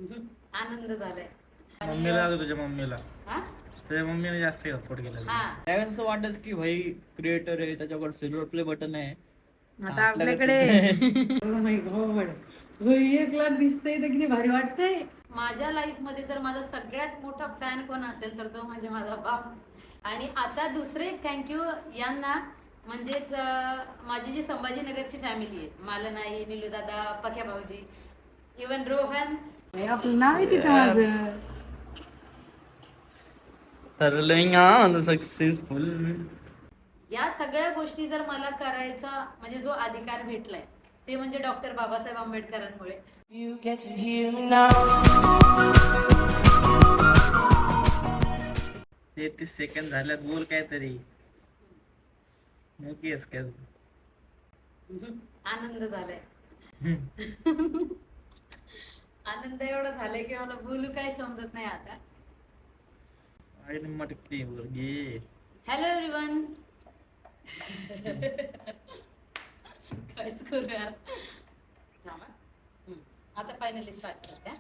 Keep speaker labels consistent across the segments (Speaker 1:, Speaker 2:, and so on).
Speaker 1: आनंद झालाय.
Speaker 2: मम्मीला तुझ्या मम्मीला
Speaker 1: हा?
Speaker 2: तुझ्या मम्मीने जास्त सपोर्ट केला.
Speaker 1: हा.
Speaker 3: त्यावेळेस असं वाटत की भाई क्रिएटर आहे, त्याच्याकडे सिल्वर प्ले बटन आहे.
Speaker 1: आता आपल्याकडे 1 लाख दिसतंय तर किती भारी वाटतंय. माझ्या लाईफ मध्ये जर माझा सगळ्यात मोठा फॅन कोण असेल तर तो म्हणजे माझा बाप. आणि आता दुसरे थँक्यू यांना, म्हणजेच माझी जी संभाजीनगरची फॅमिली आहे, मालनाई, निलू दादा, पक्या भाऊजी, इवन रोहन, आपलं नाव आहे तिथं माझं.
Speaker 3: ठरलं सक्सेसफुल.
Speaker 1: या सगळ्या गोष्टी जर मला करायचा म्हणजे जो अधिकार भेटलाय ते म्हणजे डॉक्टर बाबासाहेब आंबेडकरांमुळे.
Speaker 2: 33 सेकंद झाल्यात, बोल काहीतरी. मोकीस काय
Speaker 1: आनंद झालाय. आनंद एवढा झालाय की मला बोलू काय समजत नाही आता.
Speaker 2: मटकी घे.
Speaker 1: Hello everyone. कायच करू यार. आता फायनली स्टार्ट करते.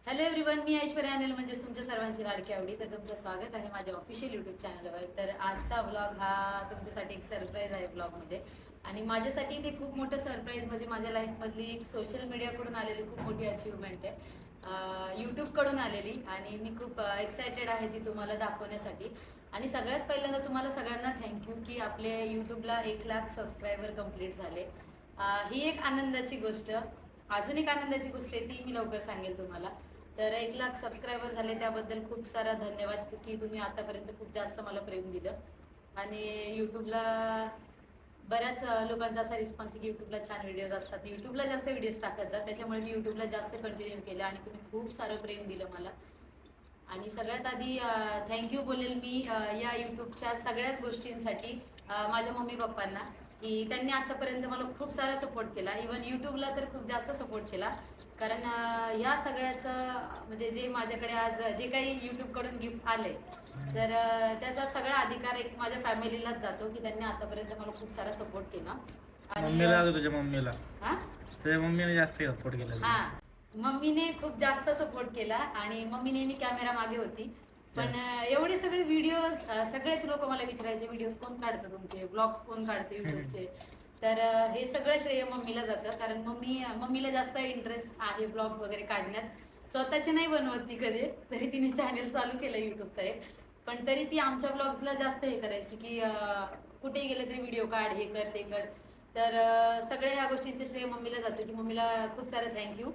Speaker 1: हॅलो एव्हरीवन, मी ऐश्वर्या अनिल, म्हणजेच तुमच्या सर्वांची लाडकी आवडी. तर तुमचं स्वागत आहे माझ्या ऑफिशियल यूट्यूब चॅनलवर. तर आजचा व्लॉग हा तुमच्यासाठी एक सरप्राईज आहे ब्लॉगमध्ये. आणि माझ्यासाठी ते खूप मोठं सरप्राईज म्हणजे माझ्या लाईफमधली एक सोशल मीडियाकडून आलेली खूप मोठी अचिव्हमेंट आहे, यूट्यूबकडून आलेली. आणि मी खूप एक्सायटेड आहे ती तुम्हाला दाखवण्यासाठी. आणि सगळ्यात पहिल्यांदा तुम्हाला सगळ्यांना थँक्यू की आपले यूट्यूबला 1 लाख सबस्क्रायबर कंप्लीट झाले. ही एक आनंदाची गोष्ट. अजून एक आनंदाची गोष्ट आहे ती मी लवकर सांगेल तुम्हाला. तर 1 लाख सबस्क्रायबर झाले त्याबद्दल खूप सारा धन्यवाद की तुम्ही आतापर्यंत खूप जास्त मला प्रेम दिलं. आणि यूट्यूबला बऱ्याच लोकांचा असा रिस्पॉन्स आहे की यूट्यूबला छान व्हिडिओज असतात, यूट्यूबला जास्त व्हिडिओज टाकत जा. त्याच्यामुळे मी यूट्यूबला जास्त कंटिन्यू केलं आणि तुम्ही खूप सारं प्रेम दिलं मला. आणि सगळ्यात आधी थँक्यू बोलेल मी या यूट्यूबच्या सगळ्याच गोष्टींसाठी माझ्या मम्मी पप्पांना, की त्यांनी आतापर्यंत मला खूप सारा सपोर्ट केला. इवन यूट्यूबला तर खूप जास्त सपोर्ट केला. कारण या सगळ्याचं म्हणजे जे माझ्याकडे आज जे काही यूट्यूबकडून गिफ्ट आले तर त्याचा सगळा अधिकार एक माझ्या फॅमिलीलाच जातो की त्यांनी आतापर्यंत मला खूप सारा सपोर्ट केला.
Speaker 2: मम्मीला तुझ्या मम्मीला
Speaker 1: हा?
Speaker 2: तुझ्या मम्मीने जास्त सपोर्ट केला.
Speaker 1: हा, मम्मीने खूप जास्त सपोर्ट केला. आणि मम्मी नेहमी कॅमेरा मागे होती. पण एवढे सगळे व्हिडिओज सगळेच लोक मला विचारायचे व्हिडिओज कोण काढतं तुमचे, ब्लॉग्स कोण काढते युट्यूबचे. तर हे सगळं श्रेय मम्मीला जातं. कारण मम्मीला जास्त इंटरेस्ट आहे ब्लॉग्स वगैरे काढण्यात. स्वतःचे नाही बनवत ती कधी, तरी तिने चॅनल चालू केलं युट्यूबचा एक. पण तरी ती आमच्या ब्लॉग्सला जास्त हे करायची की कुठेही गेले तरी व्हिडिओ काढ, हे कर ते कर. तर सगळ्या ह्या गोष्टींचे श्रेय मम्मीला जातं की मम्मीला खूप सारं थँक्यू.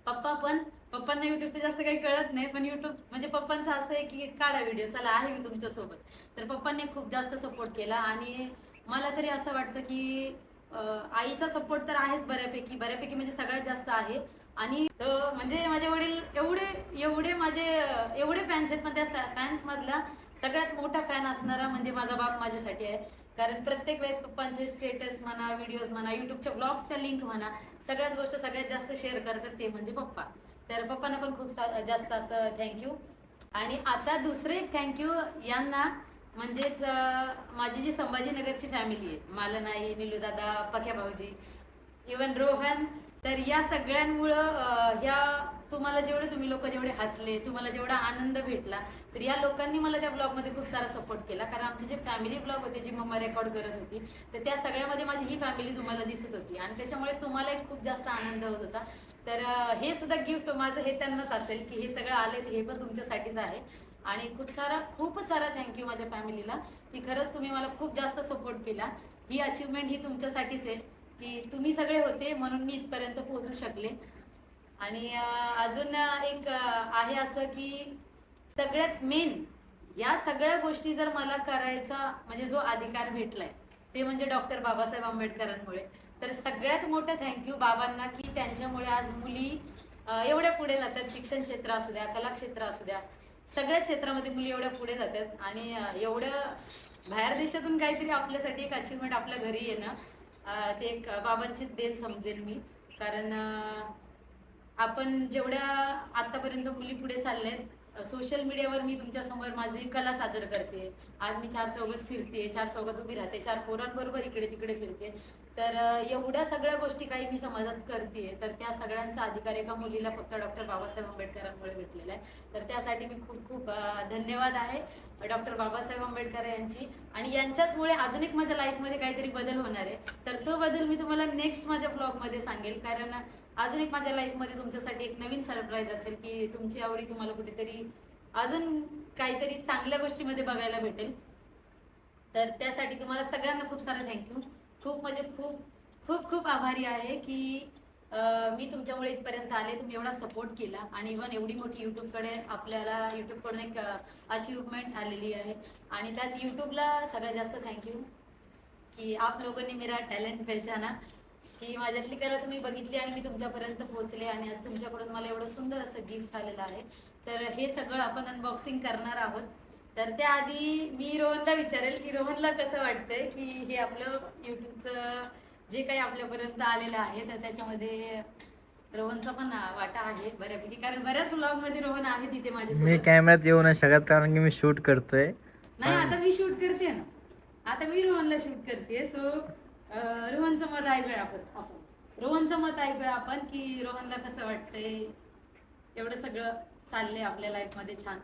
Speaker 1: पप्पांना युट्यूबचं जास्त काही कळत नाही, पण युट्यूब म्हणजे पप्पांचं असं आहे की काढा व्हिडिओ, चला आहे मी तुमच्यासोबत. तर पप्पांनी खूप जास्त सपोर्ट केला. आणि मला तरी असं वाटतं की आईचा सपोर्ट तर आहेच बऱ्यापैकी म्हणजे सगळ्यात जास्त आहे. आणि म्हणजे माझे वडील एवढे फॅन्स आहेत, पण त्या फॅन्समधला सगळ्यात मोठा फॅन असणारा म्हणजे माझा बाप माझ्यासाठी आहे. कारण प्रत्येक वेळेस पप्पांचे स्टेटस म्हणा, व्हिडिओज म्हणा, युट्यूबच्या ब्लॉग्सच्या लिंक म्हणा, सगळ्याच गोष्ट सगळ्यात जास्त शेअर करतात ते म्हणजे पप्पा. तर पप्पांना पण खूप जास्त असं थँक्यू. आणि आता दुसरे थँक्यू यांना, म्हणजेच माझी जी संभाजीनगरची फॅमिली आहे, मालनाई, निलू दादा, पक्या भाऊजी, इवन रोहन. तर या सगळ्यांमुळं तुम्ही लोक जेवढे हसले, तुम्हाला जेवढा आनंद भेटला, तर या लोकांनी मला त्या ब्लॉगमध्ये खूप सारा सपोर्ट केला. कारण आमचे जे फॅमिली ब्लॉग होते जी मम्मा रेकॉर्ड करत होती, तर त्या सगळ्यामध्ये माझी ही फॅमिली तुम्हाला दिसत होती. आणि त्याच्यामुळे तुम्हाला एक खूप जास्त आनंद होत होता. तर हे सुद्धा गिफ्ट माझं हे त्यांनाच असेल की हे सगळं आले हे पण तुमच्यासाठीच आहे. आणि खूपच सारा थँक्यू माझ्या फॅमिलीला की खरंच तुम्ही मला खूप जास्त सपोर्ट केला. ही अचिव्हमेंट ही तुमच्यासाठीच आहे की तुम्ही सगळे होते म्हणून मी इथपर्यंत पोहोचू शकले. आणि अजून एक आहे असं की सगळ्यात मेन या सगळ्या गोष्टी जर मला करायचा म्हणजे जो अधिकार भेटलाय ते म्हणजे डॉक्टर बाबासाहेब आंबेडकरांमुळे. तर सगळ्यात मोठं थँक्यू बाबांना की त्यांच्यामुळे आज मुली एवढ्या पुढे जातात. शिक्षण क्षेत्र असू द्या, कला क्षेत्र असू द्या, सगळ्या क्षेत्रामध्ये मुली एवढ्या पुढे जातात. आणि एवढ्या बाहेर देशातून काहीतरी आपल्यासाठी एक अचिव्हमेंट आपल्या घरी येणं ते एक बाबांचीच देण समजेल मी. कारण आपण जेवढ्या आतापर्यंत मुली पुढे चालल्यात सोशल मीडियावर मी तुमच्या समोर माझी कला सादर करते. आज मी 4 चौघात फिरते, 4 चौघात उभी राहते, 4 पोरांबरोबर इकडे तिकडे फिरते. तर एवढ्या सगळ्या गोष्टी काही मी समाजात करते, तर त्या सगळ्यांचा अधिकार एका मुलीला फक्त डॉक्टर बाबासाहेब आंबेडकरांमुळे भेटलेला आहे. तर त्यासाठी मी खूप खूप धन्यवाद आहे डॉक्टर बाबासाहेब आंबेडकर यांची. आणि यांच्याचमुळे अजून एक माझ्या लाईफमध्ये काहीतरी बदल होणार आहे. तर तो बदल मी तुम्हाला नेक्स्ट माझ्या ब्लॉगमध्ये सांगेल. कारण अजून एक माझ्या लाईफमध्ये तुमच्यासाठी एक नवीन सरप्राईज असेल की तुमची आवडी तुम्हाला कुठेतरी अजून काहीतरी चांगल्या गोष्टीमध्ये बघायला भेटेल. तर त्यासाठी तुम्हाला सगळ्यांना खूप सारा थँक्यू. खूप म्हणजे खूप खूप खूप आभारी आहे की मी तुमच्यामुळे इथपर्यंत आले. तुम्ही एवढा सपोर्ट केला आणि इव्हन एवढी मोठी यूट्यूबकडे आपल्याला यूट्यूबकडून एक अचीवमेंट आलेली आहे. आणि त्यात यूट्यूबला सगळ्यात जास्त थँक्यू की आप लोगों ने मेरा टॅलेंट पहचाना, की माझ्यातली कला तुम्ही बघितली आणि मी तुमच्यापर्यंत पोहोचले. आणि आज तुमच्याकडून मला एवढं सुंदर असं गिफ्ट आलेलं आहे. तर हे सगळं आपण अनबॉक्सिंग करणार आहोत. तर त्याआधी मी रोहनला विचारेल की रोहनला कसं वाटतंय की हे आपलं यूट्यूबचं जे काही आपल्यापर्यंत आलेलं आहे तर त्याच्यामध्ये रोहनचा पण वाटा आहे बऱ्यापैकी. कारण बऱ्याच व्लॉगमध्ये रोहन आहे तिथे
Speaker 2: मी
Speaker 1: माझ्यासोबत.
Speaker 2: कॅमेऱ्यात येऊ नाही शकत कारण की मी शूट करतोय.
Speaker 1: नाही, आता मी शूट करते ना, आता मी रोहनला शूट करते. सो रोहनचं मत ऐकूया आपण रोहनचं मत ऐकूया आपण की रोहनला कसं वाटतंय एवढं सगळं चाललंय आपल्या लाईफ मध्ये छान.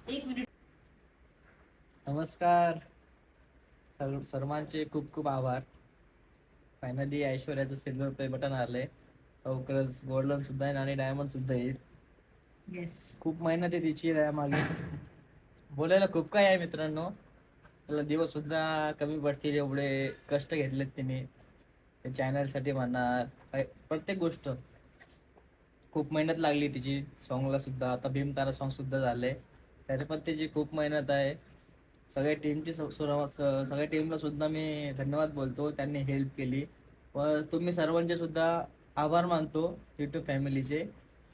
Speaker 1: एक मिनिट.
Speaker 3: नमस्कार सर्वांचे खूप खूप आभार. फायनली ऐश्वर्याचं सिल्वर प्ले बटन आलंय. लवकरच गोल्डन सुद्धा येईल आणि डायमंड सुद्धा येईल.
Speaker 1: येस.
Speaker 3: खूप मेहनत आहे तिची त्यामागे. बोलायला खूप काय आहे मित्रांनो. त्याला दिवस सुद्धा कमी पडतील एवढे कष्ट घेतलेत तिने चॅनलसाठी म्हणा. प्रत्येक गोष्ट खूप मेहनत लागली तिची. सॉंगला सुद्धा आता भीमतारा सॉंग सुद्धा झालंय. त्याच्या पण तिची खूप मेहनत आहे. सगळ्या टीमची सगळ्या टीमला सुद्धा मी धन्यवाद बोलतो. त्यांनी हेल्प केली. व तुम्ही सर्वांचे सुद्धा आभार मानतो यूट्यूब फॅमिलीचे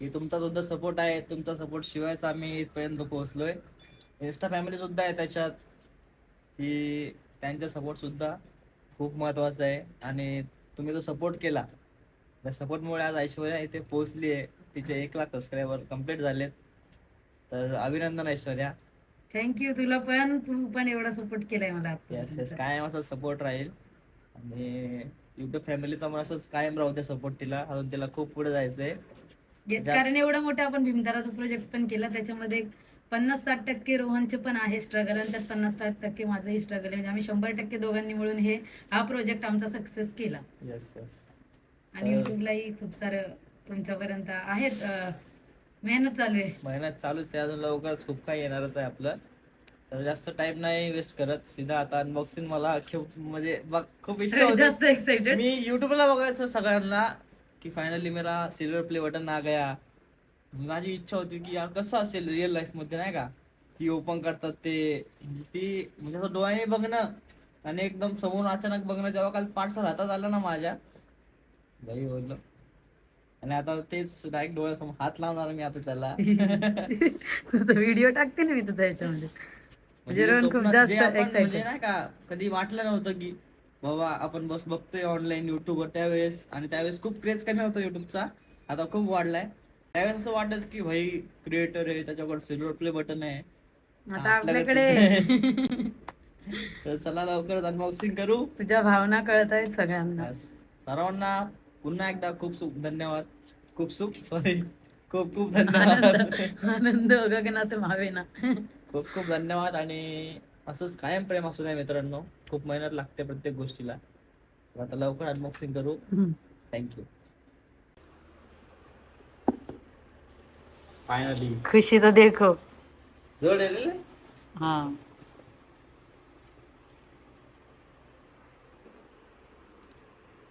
Speaker 3: की तुमचा सुद्धा सपोर्ट आहे. तुमचा सपोर्ट शिवायच आम्ही इथपर्यंत पोहोचलोय. इंस्टा फॅमिली सुद्धा आहे त्याच्यात की त्यांचा सपोर्ट सुद्धा खूप महत्त्वाचा आहे. आणि तुम्ही जो सपोर्ट केला त्या सपोर्टमुळे आज ऐश्वर्या इथे पोहोचली आहे. तिचे 1 लाख सबस्क्रायबर कम्प्लीट झालेत. तर अभिनंदन ऐश्वर्या.
Speaker 1: थँक्यू. तुला पण, तू पण एवढा सपोर्ट केलाय मला.
Speaker 3: येस येस, कायम असा सपोर्ट राहील. आणि युट्यूब फॅमिलीचा पण असंच कायम राहू द्या सपोर्ट तिला. अजून तिला खूप पुढे जायचंय.
Speaker 1: येस, कारण एवढा मोठा आपण भीमताराचा प्रोजेक्ट पण केला. त्याच्यामध्ये 50-60% रोहनचे पण आहे स्ट्रगल आणि त्यात 50-60% माझंही स्ट्रगल आहे. म्हणजे आम्ही 100% दोघांनी मिळून हा प्रोजेक्ट आमचा सक्सेस केला.
Speaker 3: Yes yes.
Speaker 1: आणि युट्यूबलाही खूप सारं तुमच्यापर्यंत आहेत. मेहनत चालू आहे.
Speaker 3: मेहनत चालूच आहे. अजून लवकरच खूप काही येणारच आहे आपलं. तर जास्त टाइम नाही वेस्ट करत. सीधा आता अनबॉक्सिंग मला म्हणजे खूप इच्छा होती.
Speaker 1: जास्त एक्साइटेड.
Speaker 3: मी युट्यूबला बघायचो सगळ्यांना की फायनली मेरा सिल्वर प्ले बटन आ गया. माझी इच्छा होती की यार कसं असेल रिअल लाईफ मध्ये नाही का. की ओपन करतात ते ती म्हणजे असं डोळ्याने बघणं आणि एकदम समोर अचानक बघणं. जेव्हा काल पार्सल हातात आलं ना माझ्या भाई बोललो. आणि आता तेच डायरेक्ट डोळ्यासमोर हात लावणार मी आता त्याला.
Speaker 1: व्हिडिओ टाकते ना मी तुझ्या याच्यामध्ये.
Speaker 3: म्हणजे
Speaker 1: खूप
Speaker 3: स्वप्नात
Speaker 1: जास्त
Speaker 3: जे आपण
Speaker 1: एक्साइटेड.
Speaker 3: म्हणजे नाही का कधी वाटलं नव्हतं की बाबा आपण बस बघतोय ऑनलाईन युट्यूबवर त्यावेळेस. आणि त्यावेळेस खूप क्रेज कमी होता युट्यूबचा. आता खूप वाढलाय. त्यावेळेस असं वाटत की भाई क्रिएटर आहे त्याच्याकडे सिल्वर प्ले बटन आहे.
Speaker 1: आता आपल्याकडे
Speaker 3: तर चला लवकरच अनबॉक्सिंग करू.
Speaker 1: तुझ्या भावना कळत आहेत सगळ्यांना.
Speaker 3: सर्वांना पुन्हा एकदा खूप धन्यवाद. खूप धन्यवाद.
Speaker 1: आनंद गगनात मावेना.
Speaker 3: खूप धन्यवाद. आणि असंच कायम प्रेम असू द्या मित्रांनो. खूप मेहनत लागते प्रत्येक गोष्टीला. आता लवकर अनबॉक्सिंग करू. थँक्यू. फायनली
Speaker 1: खुशी तो देखो.
Speaker 3: जोड आहे.
Speaker 1: हाँ,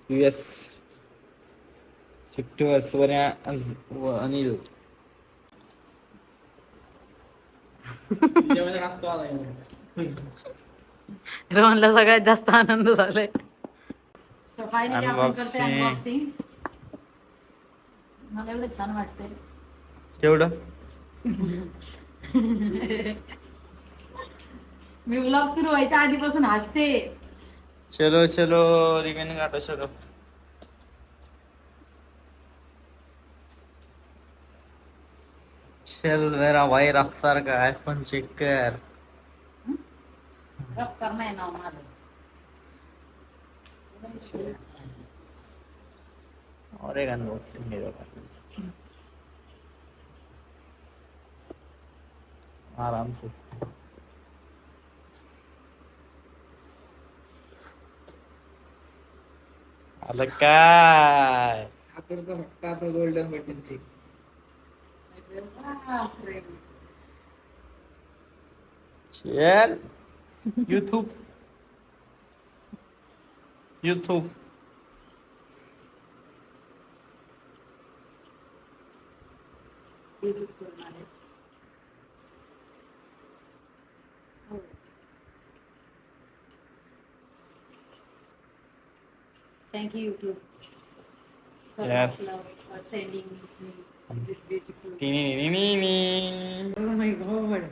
Speaker 3: यूएस सिट्टू ऐश्वर्या अनिल.
Speaker 1: रोहनला सगळ्यात जास्त आनंद झालाय. सो फायनली आपण करतोय अनबॉक्सिंग. मला एवढं छान वाटतंय.
Speaker 3: केवढं
Speaker 1: मी व्लॉग सुरू व्हायच्या आधीपासून हसते.
Speaker 3: चलो रिमेन काटो चलो.
Speaker 2: चल मेरा भाई रफ्तार का आईफोन चेक कर.
Speaker 1: रफ्तार नाही नाव माझं.
Speaker 2: Oregon बहुत सिंगे आराम से. आलं काय?
Speaker 3: गोल्डन बटनची.
Speaker 1: बापरे.
Speaker 2: चल YouTube YouTube
Speaker 1: Delete करणार आहे. हो. Thank you YouTube for
Speaker 2: Yes.
Speaker 1: sending me this beautiful.
Speaker 2: Tiny.
Speaker 1: Oh my God.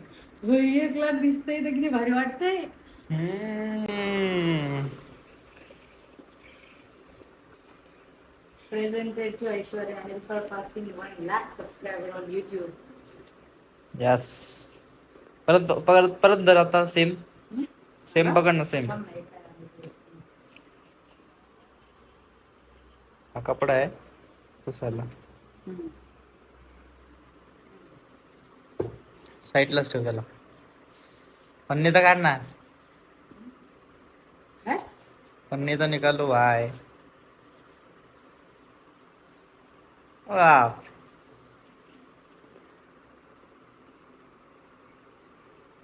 Speaker 1: हो, 1,00,000 दिसतंय तर किती भारी वाटतंय. Presented to Aishwarya Anil for passing 1,00,000 subscriber on YouTube.
Speaker 2: Yes. परत परत परत धर आता सेम पकड ना सेम.
Speaker 1: थांब ना, एक आहे.
Speaker 2: हा कपडा आहे पुसायला.
Speaker 1: हम्म.
Speaker 2: साईडलाच ठेव त्याला. पन्नी तर काढ ना.
Speaker 1: काय?
Speaker 2: पन्नी तो निकालो भाई. वाह.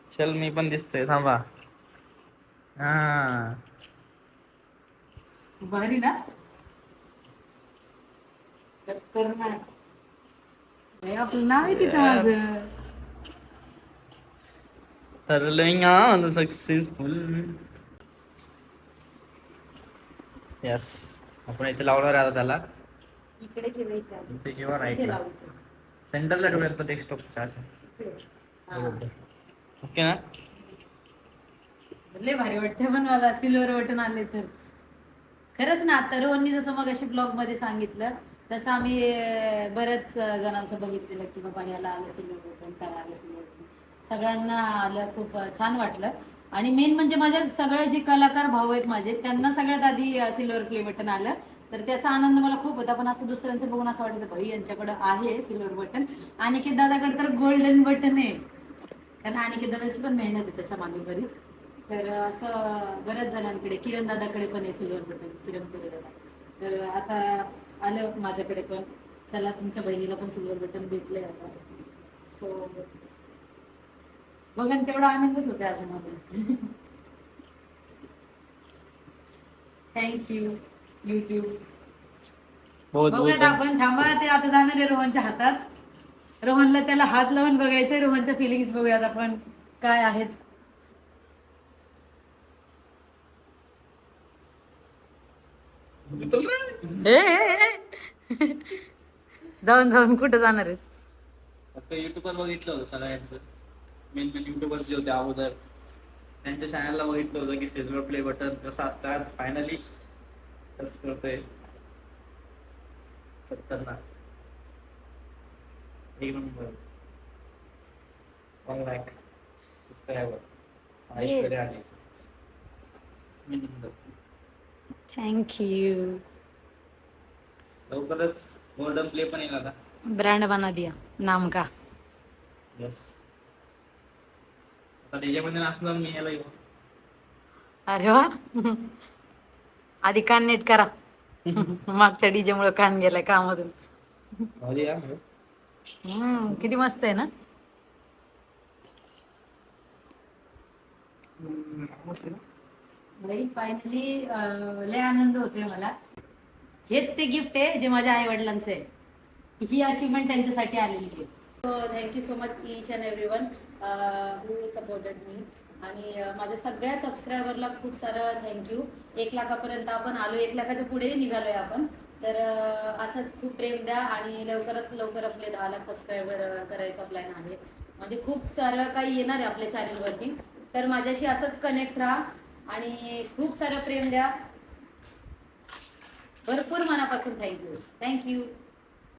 Speaker 2: चल मी पण दिसतोय थांबा. हा
Speaker 1: भारी ना? खतरनाक. हे आपलं नाव आहे तिथं माझं.
Speaker 2: ठरलं सक्सेसफुल. यस. आपण इथे लावणार आहे आता त्याला.
Speaker 1: इकडे किंवा इथे असं.
Speaker 2: इथे किंवा
Speaker 1: इथे
Speaker 2: राईटला.
Speaker 1: लावतो.
Speaker 2: सेंटरला ठेवूयात तो डेस्कटॉप चार्ज.
Speaker 1: इकडे. हा.
Speaker 2: ओके ना.
Speaker 1: लय भारी वाटते पण मला सिल्वर बटन आले तर. खरंच ना, आता रोहननी जसं मग अशी ब्लॉग मध्ये सांगितलं तसं आम्ही बऱ्याच जणांचं बघितलेलं की बाबा याला आलं सिल्वर बटन, त्याला आलं सिल्वर बटन. सगळ्यांना आलं, खूप छान वाटलं. आणि मेन म्हणजे माझ्या सगळे जे कलाकार भाऊ आहेत माझे त्यांना सगळ्यात आधी सिल्वर प्ले बटन आलं. तर त्याचा आनंद मला खूप होता. पण असं दुसऱ्यांचं बघून असं वाटायचं भाई यांच्याकडे आहे सिल्वर बटन. अनिकेत दादाकडे तर गोल्डन बटन आहे. कारण अनिकेत दादाची पण मेहनत आहे त्याच्या मागे बरीच. तर असं बऱ्याच जणांकडे, किरण दादाकडे पण आहे सिल्वर बटन, किरण पुरे दादा. तर आता आलं माझ्याकडे पण. चला तुमच्या बहिणीला पण सिल्वर बटन भेटलंय आता. सो बघा तेवढा आनंदच होता अजून मध्ये. Thank you YouTube.
Speaker 2: बहुत
Speaker 1: बघूयात
Speaker 2: बहुत
Speaker 1: आपण. थांबा, ते आता जाणार आहे रोहनच्या हातात. रोहनला त्याला हात लावून बघायचंय. रोहनच्या फिलिंग्स बघूयात आपण काय आहेत. जाऊन कुठं जाणार आहेस?
Speaker 3: फक्त युट्यूबवर बघितलं होतं सगळ्यांचं. मेन युट्यूबर्स जे होते अगोदर त्यांच्या चॅनलला बघितलं होतं की सिल्वर प्ले बटन कसं असतं. आज फायनली टच करतोय. खतरनाक. एक नंबर. 1,00,000 सबस्क्रायबर. ऐश्वर्या आली.
Speaker 1: थँक्यू.
Speaker 3: लवकरच गोल्डन प्ले पण येईल आता.
Speaker 1: ब्रांड बना दिया नाम का.
Speaker 3: येस. आता डीजे मध्ये नाचणार मी याला येऊ.
Speaker 1: अरे वा. आधी कान नीट करा. मागच्या डीजे मुळे कान गेलाय कामातून. किती मस्त आहे ना. फायनली लय आनंद होतोय मला. हेच ते गिफ्ट आहे जे माझ्या आई वडिलांचं आहे. ही अचिव्हमेंट त्यांच्यासाठी आलेली आहे. So thank you so much each and every one who supported me. आणि माझ्या सगळ्या सबस्क्रायबरला खूप सारं थँक्यू. 1,00,000पर्यंत आपण आलो. 1,00,000च्या पुढेही निघालोय आपण. तर असंच खूप प्रेम द्या. आणि लवकर आपले 10,00,000 सबस्क्रायबर करायचा प्लॅन आहे. म्हणजे खूप सारं काही येणार आहे आपल्या चॅनलवरती. तर माझ्याशी असंच कनेक्ट राहा आणि खूप सारं प्रेम द्या. भरपूर मनापासून थँक्यू.